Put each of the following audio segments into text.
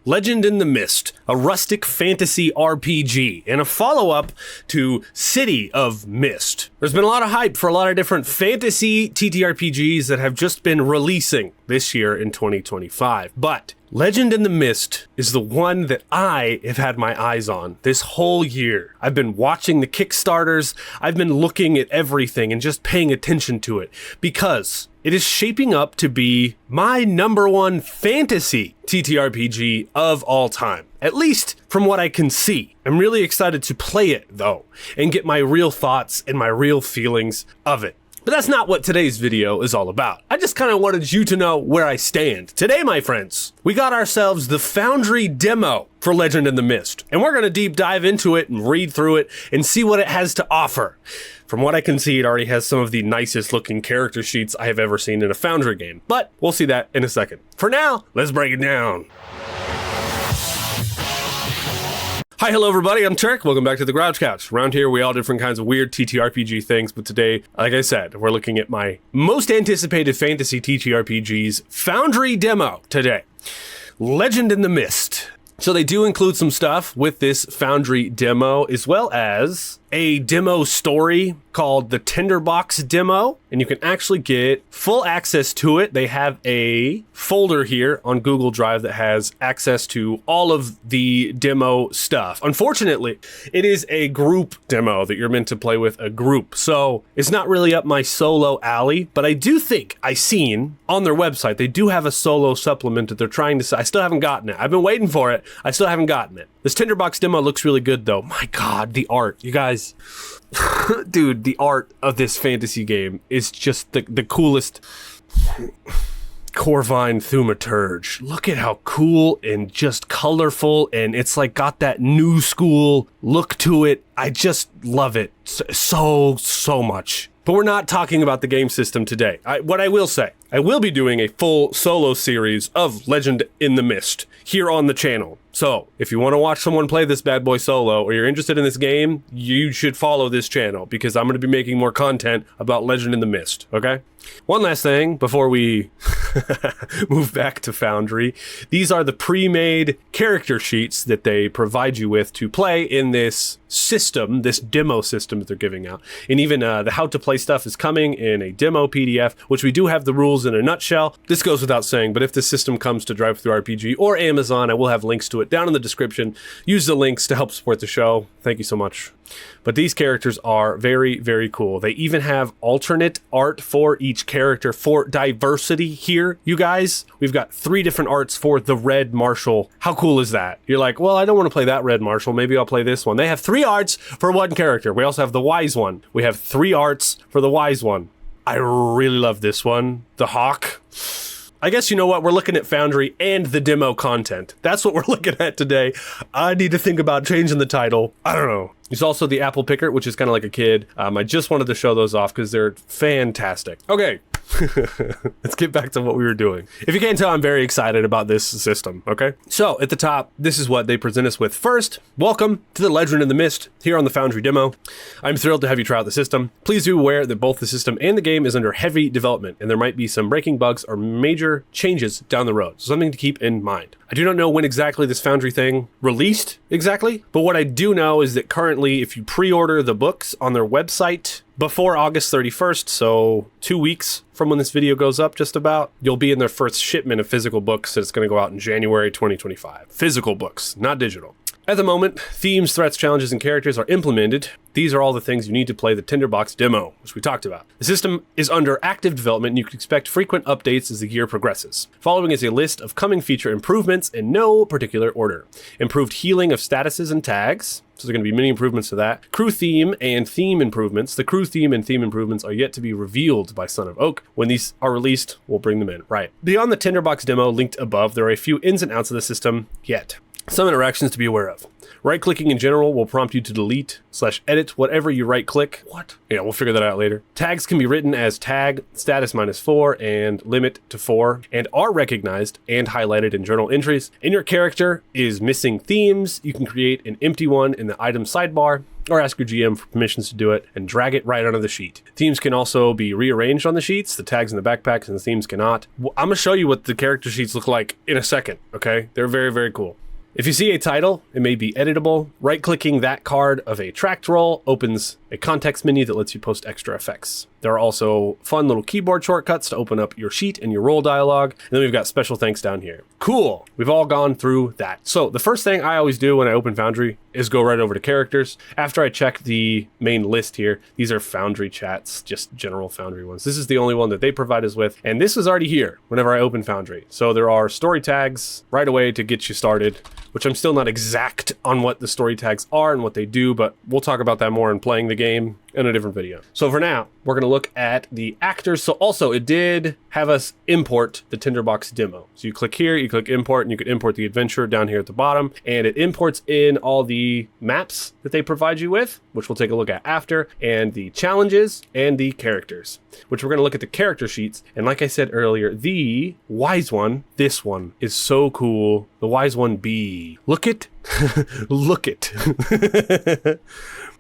Legend in the Mist, a rustic fantasy RPG, and a follow-up to City of Mist. There's been a lot of hype for a lot of different fantasy TTRPGs that have just been releasing this year in 2025, but Legend in the Mist is the one that I have had my eyes on this whole year. I've been watching the Kickstarters, I've been looking at everything and just paying attention to it because it is shaping up to be my #1 fantasy TTRPG of all time, at least from what I can see. I'm really excited to play it though and get my real thoughts and my real feelings of it. But that's not what today's video is all about. I just kind of wanted you to know where I stand. Today, my friends, we got ourselves the Foundry demo for Legend in the Mist, and we're going to deep dive into it and read through it and see what it has to offer. From what I can see, it already has some of the nicest looking character sheets I have ever seen in a Foundry game, but we'll see that in a second. For now, let's break it down. Hi, hello everybody, I'm Turk. Welcome back to the Grouch Couch. Around here, we all different kinds of weird TTRPG things, but today, like I said, we're looking at my most anticipated fantasy TTRPG's Foundry demo today. Legend in the Mist. So they do include some stuff with this Foundry demo, as well as a demo story called the Tinderbox demo, and you can actually get full access to it. They have a folder here on Google Drive that has access to all of the demo stuff. Unfortunately, it is a group demo that you're meant to play with a group, so it's not really up my solo alley, but I do think I seen on their website, they do have a solo supplement that they're trying to, I still haven't gotten it. I've been waiting for it. I still haven't gotten it. This Tinderbox demo looks really good though. My God, the art, you guys. Dude, the art of this fantasy game is just the coolest. Corvine Thaumaturge. Look at how cool and just colorful, and it's like got that new school look to it. I just love it so much. But we're not talking about the game system today. What I will say, I will be doing a full solo series of Legend in the Mist here on the channel. So if you want to watch someone play this bad boy solo, or you're interested in this game, you should follow this channel because I'm going to be making more content about Legend in the Mist, okay? One last thing before we move back to Foundry. These are the pre-made character sheets that they provide you with to play in this system, this demo system that they're giving out. And even the how to play stuff is coming in a demo PDF, which we do have the rules in a nutshell. This goes without saying, but if the system comes to DriveThruRPG or Amazon, I will have links to it down in the description. Use the links to help support the show. Thank you so much. But these characters are very, very cool. They even have alternate art for each character for diversity here, you guys. We've got 3 different arts for the Red Marshal. How cool is that? You're like, well, I don't want to play that Red Marshal. Maybe I'll play this one. They have 3 arts for one character. We also have the Wise one. We have 3 arts for the Wise one. I really love this one. The Hawk. I guess you know what? We're looking at Foundry and the demo content. That's what we're looking at today. I need to think about changing the title. I don't know. There's also the Apple Picker, which is kind of like a kid. I just wanted to show those off because they're fantastic. Okay. Let's get back to what we were doing. If you can't tell, I'm very excited about this system, okay? So, at the top, this is what they present us with. First, welcome to the Legend in the Mist here on the Foundry demo. I'm thrilled to have you try out the system. Please be aware that both the system and the game is under heavy development, and there might be some breaking bugs or major changes down the road. So something to keep in mind. I do not know when exactly this Foundry thing released exactly, but what I do know is that currently, if you pre-order the books on their website before August 31st, so 2 weeks from when this video goes up just about, you'll be in their first shipment of physical books that's going to go out in January 2025. Physical books, not digital. At the moment, themes, threats, challenges, and characters are implemented. These are all the things you need to play the Tinderbox demo, which we talked about. The system is under active development, and you can expect frequent updates as the year progresses. Following is a list of coming feature improvements in no particular order. Improved healing of statuses and tags. So there are going to be many improvements to that. Crew theme and theme improvements. The crew theme and theme improvements are yet to be revealed by Son of Oak. When these are released, we'll bring them in. Right. Beyond the Tinderbox demo linked above, there are a few ins and outs of the system yet. Some interactions to be aware of. Right-clicking in general will prompt you to delete/edit whatever you right-click. What? Yeah, we'll figure that out later. Tags can be written as tag, status -4, and limit to 4, and are recognized and highlighted in journal entries. And your character is missing themes. You can create an empty one in the item sidebar. or ask your GM for permissions to do it, and drag it right onto the sheet. Themes can also be rearranged on the sheets, the tags in the backpacks, and the themes cannot. I'm going to show you what the character sheets look like in a second, okay? They're very, very cool. If you see a title, it may be editable. Right-clicking that card of a tracked roll opens a context menu that lets you post extra effects. There are also fun little keyboard shortcuts to open up your sheet and your roll dialogue. And then we've got special thanks down here. Cool. We've all gone through that. So the first thing I always do when I open Foundry is go right over to characters. After I check the main list here, these are Foundry chats, just general Foundry ones. This is the only one that they provide us with. And this was already here whenever I open Foundry. So there are story tags right away to get you started, which I'm still not exact on what the story tags are and what they do, but we'll talk about that more in playing the game in a different video. So for now, we're going to look at the actors. So also it did have us import the Tinderbox demo. So you click here, you click import, and you can import the adventure down here at the bottom, and it imports in all the maps that they provide you with, which we'll take a look at after, and the challenges and the characters, which we're going to look at the character sheets. And like I said earlier, the wise one, this one is so cool. The wise one B. Look it. Look it.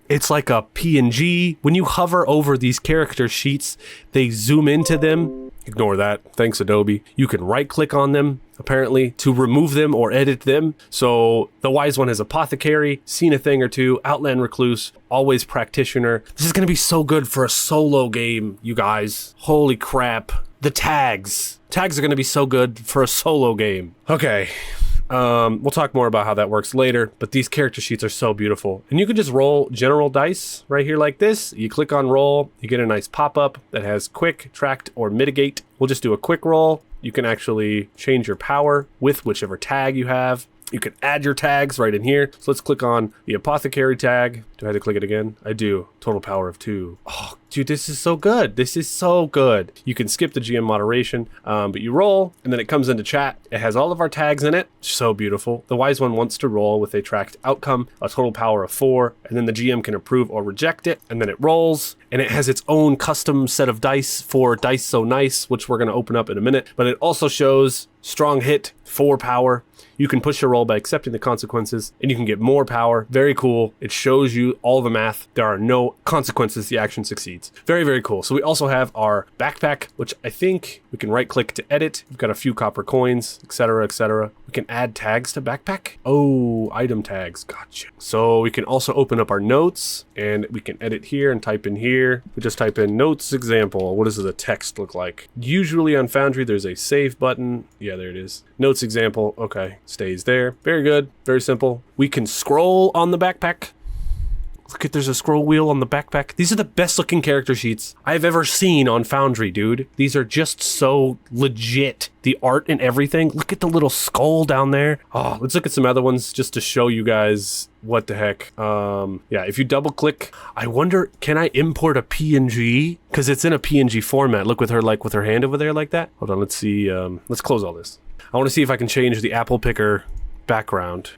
It's like a PNG. When you hover over these character sheets, they zoom into them. Ignore that. Thanks, Adobe. You can right click on them, apparently, to remove them or edit them. So the wise one is apothecary, seen a thing or two, outland recluse, always practitioner. This is going to be so good for a solo game, you guys. Holy crap. The tags. Tags are going to be so good for a solo game. Okay. We'll talk more about how that works later, but these character sheets are so beautiful. And you can just roll general dice right here like this. You click on roll, you get a nice pop-up that has quick, tracked, or mitigate. We'll just do a quick roll. You can actually change your power with whichever tag you have. You can add your tags right in here. So let's click on the apothecary tag. Do I have to click it again? I do. Total power of 2. Oh, dude, this is so good. This is so good. You can skip the GM moderation, but you roll, and then it comes into chat. It has all of our tags in it. So beautiful. The wise one wants to roll with a tracked outcome, a total power of 4, and then the GM can approve or reject it, and then it rolls, and it has its own custom set of dice for Dice So Nice, which we're going to open up in a minute, but it also shows strong hit, 4 power. You can push your roll by accepting the consequences, and you can get more power. Very cool. It shows you all the math. There are no consequences. The action succeeds. Very, very cool. So we also have our backpack, which I think we can right click to edit. We've got a few copper coins, etc., etc. We can add tags to backpack. Oh, item tags. Gotcha. So we can also open up our notes, and we can edit here and type in here. We just type in notes example. What does the text look like? Usually on Foundry, there's a save button. Yeah, there it is. Notes example. Okay. Stays there. Very good. Very simple. We can scroll on the backpack. Look at, there's a scroll wheel on the backpack. These are the best looking character sheets I've ever seen on Foundry, dude. These are just so legit. The art and everything. Look at the little skull down there. Oh, let's look at some other ones just to show you guys what the heck. Yeah, if you double click, I wonder, can I import a PNG? Because it's in a PNG format. Look with her, like with her hand over there like that. Hold on, let's see. Let's close all this. I want to see if I can change the apple picker background.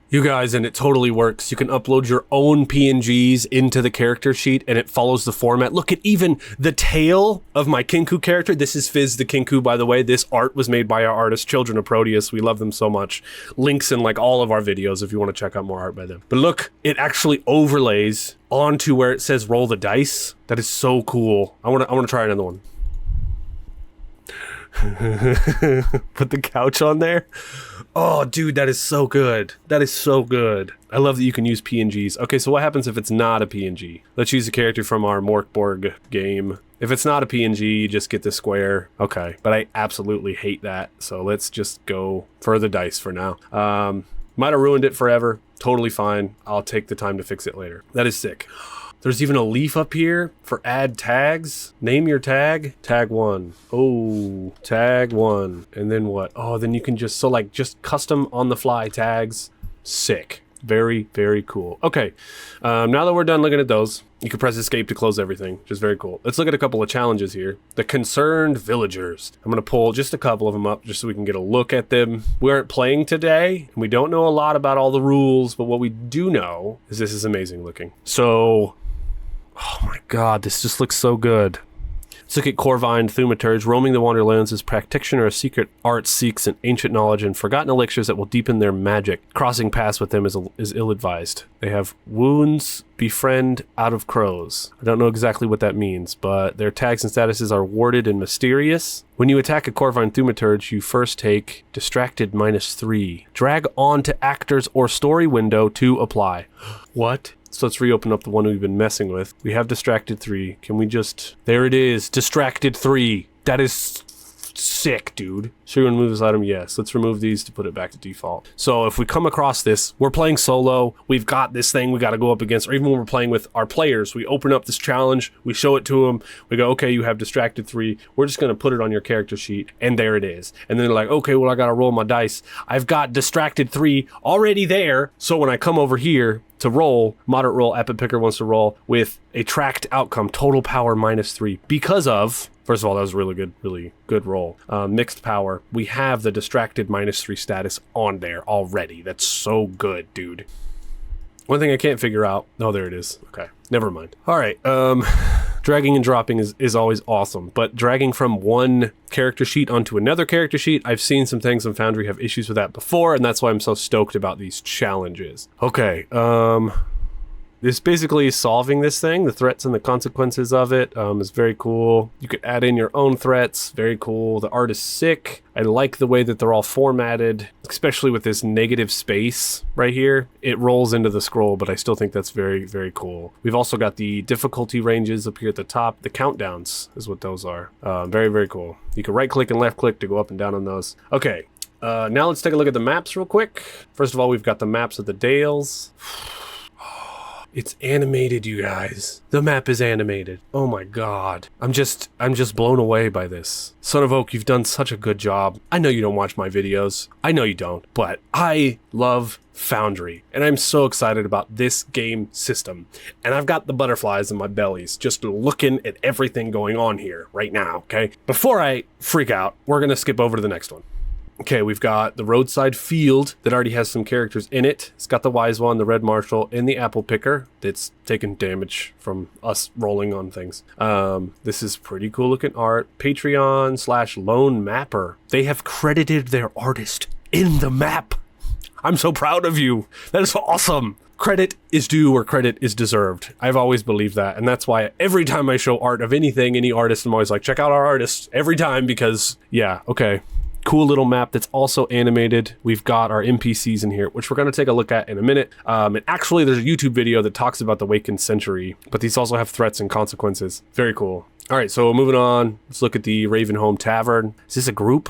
You guys, and it totally works. You can upload your own PNGs into the character sheet and it follows the format. Look at even the tail of my Kinku character. This is Fizz the Kinku, by the way. This art was made by our artist, Children of Proteus. We love them so much. Links in like all of our videos if you want to check out more art by them. But look, it actually overlays onto where it says roll the dice. That is so cool. I want to try another one. Put the couch on there. Oh, dude, that is so good. That is so good. I love that you can use PNGs. Okay, so what happens if it's not a PNG? Let's use a character from our Morkborg game. If it's not a PNG, you just get the square. Okay, but I absolutely hate that. So let's just go for the dice for now. Might have ruined it forever. Totally fine. I'll take the time to fix it later. That is sick. There's even a leaf up here for add tags. Name your tag. Tag 1. Oh, tag 1. And then what? Oh, then you can just, so like just custom on the fly tags. Sick. Very, very cool. Okay, now that we're done looking at those, you can press escape to close everything, which is very cool. Let's look at a couple of challenges here. The Concerned Villagers. I'm going to pull just a couple of them up just so we can get a look at them. We aren't playing today, and we don't know a lot about all the rules, but what we do know is this is amazing looking. So, oh my god, this just looks so good. Let's look at Corvine Thaumaturge. Roaming the Wanderlands, this practitioner of secret arts seeks an ancient knowledge and forgotten elixirs that will deepen their magic. Crossing paths with them is ill-advised. They have wounds, befriend, out of crows. I don't know exactly what that means, but their tags and statuses are worded and mysterious. When you attack a Corvine Thaumaturge, you first take distracted -3. Drag on to actors or story window to apply. What? So let's reopen up the one we've been messing with. We have distracted 3. Can we just... There it is. Distracted 3. That is sick, dude. So you're gonna remove this item? Yes. Let's remove these to put it back to default. So if we come across this, we're playing solo, we've got this thing we got to go up against, or even when we're playing with our players, we open up this challenge, we show it to them, we go, okay, you have distracted 3, we're just gonna put it on your character sheet, and there it is. And then they're like, okay, well, I gotta roll my dice. I've got distracted 3 already there, so when I come over here to roll, moderate roll, epic picker wants to roll with a tracked outcome, total power -3, because of... First of all, that was a really good roll. Mixed power. We have the distracted -3 status on there already. That's so good, dude. One thing I can't figure out... Oh, there it is. Okay, never mind. All right, dragging and dropping is always awesome, but dragging from one character sheet onto another character sheet, I've seen some things on Foundry have issues with that before, and that's why I'm so stoked about these challenges. Okay, this basically is solving this thing. The threats and the consequences of it is very cool. You could add in your own threats. Very cool. The art is sick. I like the way that they're all formatted, especially with this negative space right here. It rolls into the scroll, but I still think that's very, very cool. We've also got the difficulty ranges up here at the top. The countdowns is what those are. Very, very cool. You can right click and left click to go up and down on those. Okay, now let's take a look at the maps real quick. First of all, we've got the maps of the Dales. It's animated, you guys. The map is animated. Oh my god. I'm just blown away by this. Son of Oak, you've done such a good job. I know you don't watch my videos. I know you don't, but I love Foundry, and I'm so excited about this game system. And I've got the butterflies in my bellies just looking at everything going on here right now, okay? Before I freak out, we're gonna skip over to the next one. Okay, we've got the roadside field that already has some characters in it. It's got the wise one, the red marshal, and the apple picker that's taken damage from us rolling on things. This is pretty cool looking art. Patreon/lone mapper. They have credited their artist in the map. I'm so proud of you. That is awesome. Credit is due where credit is deserved. I've always believed that, and that's why every time I show art of anything, any artist, I'm always like, check out our artist every time, because yeah, okay. Cool little map that's also animated. We've got our NPCs in here, which we're going to take a look at in a minute. And actually, there's a YouTube video that talks about the Wakened Century, but these also have threats and consequences. Very cool. All right, so moving on. Let's look at the Ravenholm Tavern. Is this a group?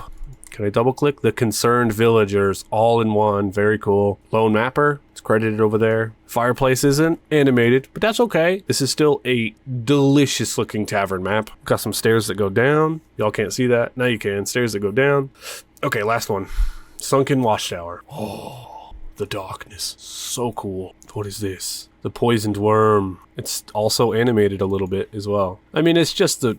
Can I double click? The Concerned Villagers, all in one. Very cool. Lone Mapper, it's credited over there. Fireplace isn't animated, but that's okay. This is still a delicious looking tavern map. Got some stairs that go down. Y'all can't see that. Now you can. Stairs that go down. Okay, last one. Sunken Watchtower. Oh, the darkness. So cool. What is this? The Poisoned Worm. It's also animated a little bit as well. I mean, it's just the...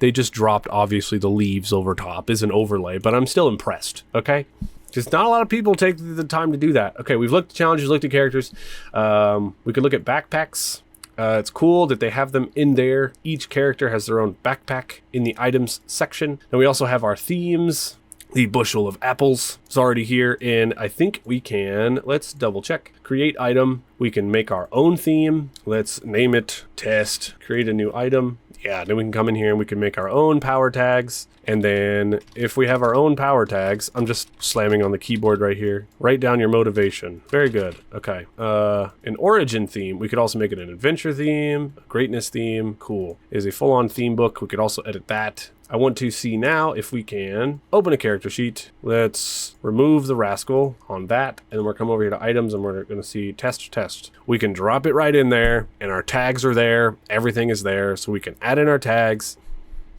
They just dropped, obviously, the leaves over top is an overlay, but I'm still impressed, okay? Just not a lot of people take the time to do that. Okay, we've looked at challenges, looked at characters. We could look at backpacks. It's cool that they have them in there. Each character has their own backpack in the items section. And we also have our themes. The bushel of apples is already here, and I think we can, let's double check. Create item, we can make our own theme. Let's name it test, create a new item. Yeah, then we can come in here and we can make our own power tags. And then if we have our own power tags, I'm just slamming on the keyboard right here. Write down your motivation. Very good. Okay. An origin theme. We could also make it an adventure theme, a greatness theme. Cool. Is a full-on theme book. We could also edit that. I want to see now if we can open a character sheet. Let's remove the rascal on that. And then we'll come over here to items and we're going to see test. We can drop it right in there and our tags are there. Everything is there. So we can add in our tags.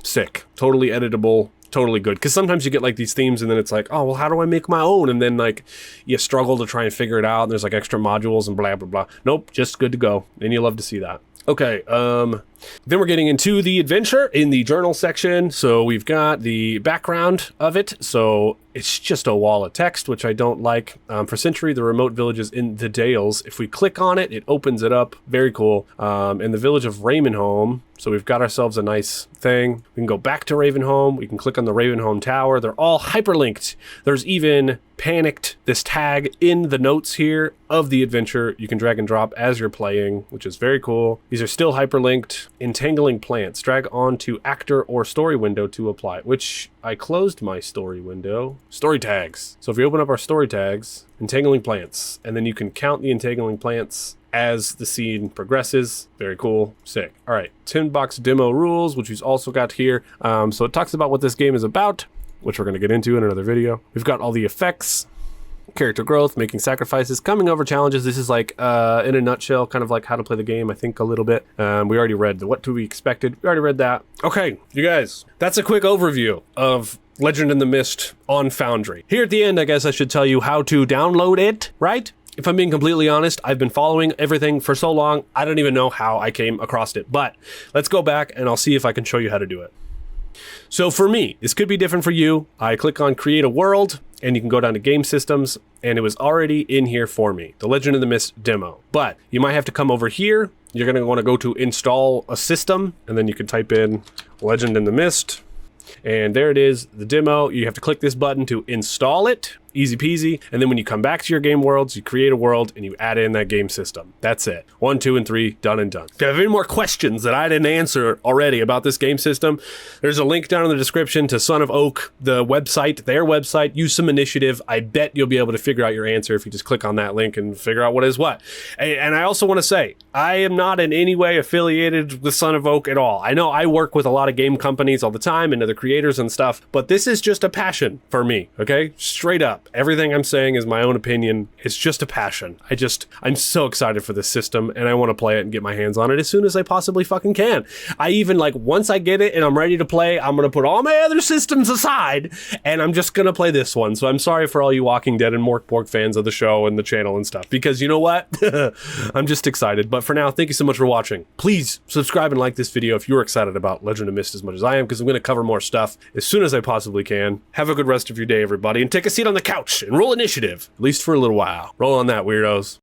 Sick. Totally editable. Totally good. Because sometimes you get like these themes and then it's like, oh, well, how do I make my own? And then like you struggle to try and figure it out. And there's like extra modules and blah, blah, blah. Nope. Just good to go. And you love to see that. Okay, then we're getting into the adventure in the journal section. So we've got the background of it. So it's just a wall of text, which I don't like. For Century, the remote villages in the Dales. If we click on it, it opens it up. Very cool. In the village of Ravenholm. So we've got ourselves a nice thing. We can go back to Ravenholm. We can click on the Ravenholm Tower. They're all hyperlinked. There's even Panicked, this tag in the notes here of the adventure. You can drag and drop as you're playing, which is very cool. These are still hyperlinked. Entangling plants. Drag onto actor or story window to apply, which I closed my story window. Story tags. So if we open up our story tags, entangling plants, and then you can count the entangling plants as the scene progresses. Very cool. Sick. All right. Tinderbox demo rules, which we've also got here. So it talks about what this game is about, which we're going to get into in another video. We've got all the effects, character growth, making sacrifices, coming over challenges. This is like, in a nutshell, kind of like how to play the game, I think, a little bit. We already read the what to be expected. We already read that. Okay, you guys, that's a quick overview of Legend in the Mist on Foundry. Here at the end, I guess I should tell you how to download it, right? If I'm being completely honest, I've been following everything for so long, I don't even know how I came across it. But let's go back and I'll see if I can show you how to do it. So for me, this could be different for you. I click on Create a World, and you can go down to Game Systems, and it was already in here for me, the Legend of the Mist demo. But you might have to come over here. You're going to want to go to Install a System, and then you can type in Legend in the Mist. And there it is, the demo. You have to click this button to install it. Easy peasy. And then when you come back to your game worlds, you create a world and you add in that game system. That's it. 1, 2, and 3, done and done. If you have any more questions that I didn't answer already about this game system, there's a link down in the description to Son of Oak, the website, their website. Use some initiative. I bet you'll be able to figure out your answer if you just click on that link and figure out what is what. And I also want to say, I am not in any way affiliated with Son of Oak at all. I know I work with a lot of game companies all the time and other creators and stuff, but this is just a passion for me, okay? Straight up. Everything I'm saying is my own opinion. It's just a passion. I'm so excited for this system, and I want to play it and get my hands on it as soon as I possibly fucking can. I even, like, once I get it and I'm ready to play, I'm going to put all my other systems aside, and I'm just going to play this one. So I'm sorry for all you Walking Dead and Mork Bork fans of the show and the channel and stuff, because you know what? I'm just excited. But for now, thank you so much for watching. Please subscribe and like this video if you're excited about Legend of Mist as much as I am, because I'm going to cover more stuff as soon as I possibly can. Have a good rest of your day, everybody, and take a seat on the couch and roll initiative, at least for a little while. Roll on that, weirdos.